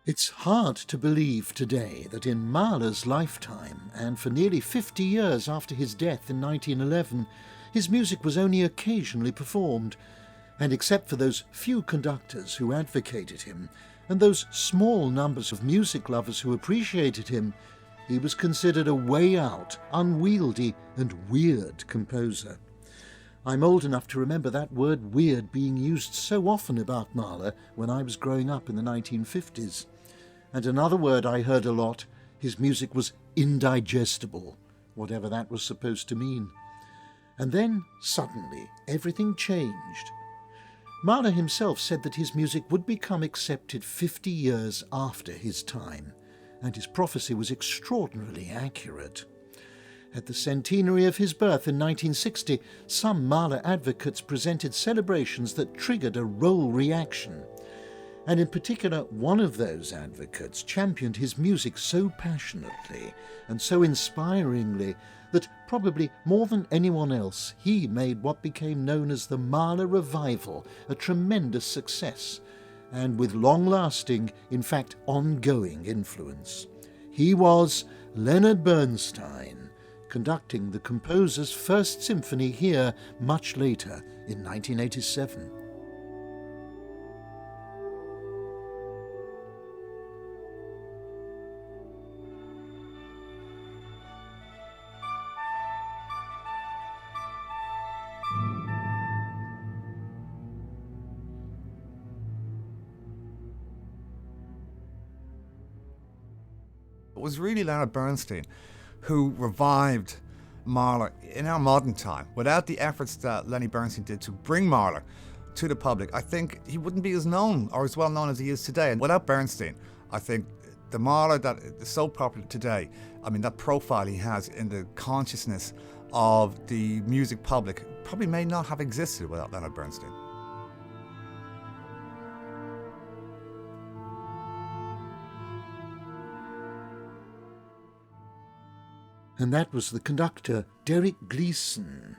It's hard to believe today that in Mahler's lifetime, and for nearly 50 years after his death in 1911, his music was only occasionally performed, and except for those few conductors who advocated him, and those small numbers of music lovers who appreciated him, he was considered a way-out, unwieldy and weird composer. I'm old enough to remember that word weird being used so often about Mahler when I was growing up in the 1950s. And another word I heard a lot, his music was indigestible, whatever that was supposed to mean. And then, suddenly, everything changed. Mahler himself said that his music would become accepted 50 years after his time, and his prophecy was extraordinarily accurate. At the centenary of his birth in 1960, some Mahler advocates presented celebrations that triggered a role reaction. And in particular, one of those advocates championed his music so passionately and so inspiringly that probably more than anyone else, he made what became known as the Mahler Revival a tremendous success, and with long-lasting, in fact ongoing influence. He was Leonard Bernstein, conducting the composer's First Symphony here much later in 1987. It was really Leonard Bernstein who revived Mahler in our modern time. Without the efforts that Lenny Bernstein did to bring Mahler to the public, I think he wouldn't be as known or as well known as he is today. And without Bernstein, I think the Mahler that is so popular today, I mean, that profile he has in the consciousness of the music public probably may not have existed without Leonard Bernstein. And that was the conductor, Derek Gleason.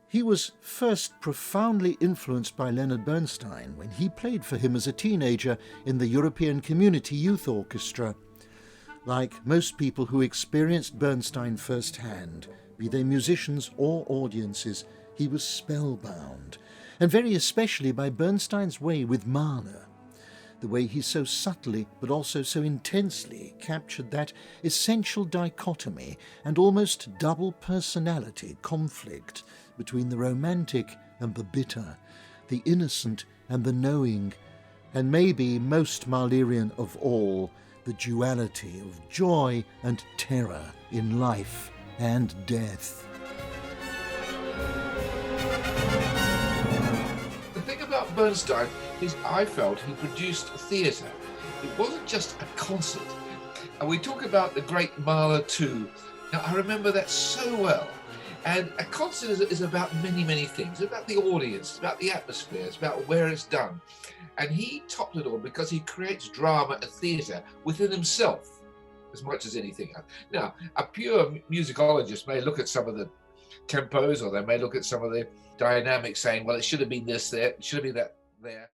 He was first profoundly influenced by Leonard Bernstein when he played for him as a teenager in the European Community Youth Orchestra. Like most people who experienced Bernstein firsthand, be they musicians or audiences, he was spellbound, and very especially by Bernstein's way with Mahler. The way he so subtly but also so intensely captured that essential dichotomy and almost double personality conflict between the romantic and the bitter, the innocent and the knowing, and maybe most Mahlerian of all, the duality of joy and terror in life and death. The thing about Bernstein is I felt he produced theatre. It wasn't just a concert. And we talk about the great Mahler too. Now, I remember that so well. And a concert is about many, many things. It's about the audience, it's about the atmosphere, it's about where it's done. And he topped it all because he creates drama and theatre within himself as much as anything else. Now, a pure musicologist may look at some of the tempos, or they may look at some of the dynamics saying, well, it should have been this there, it should have been that there.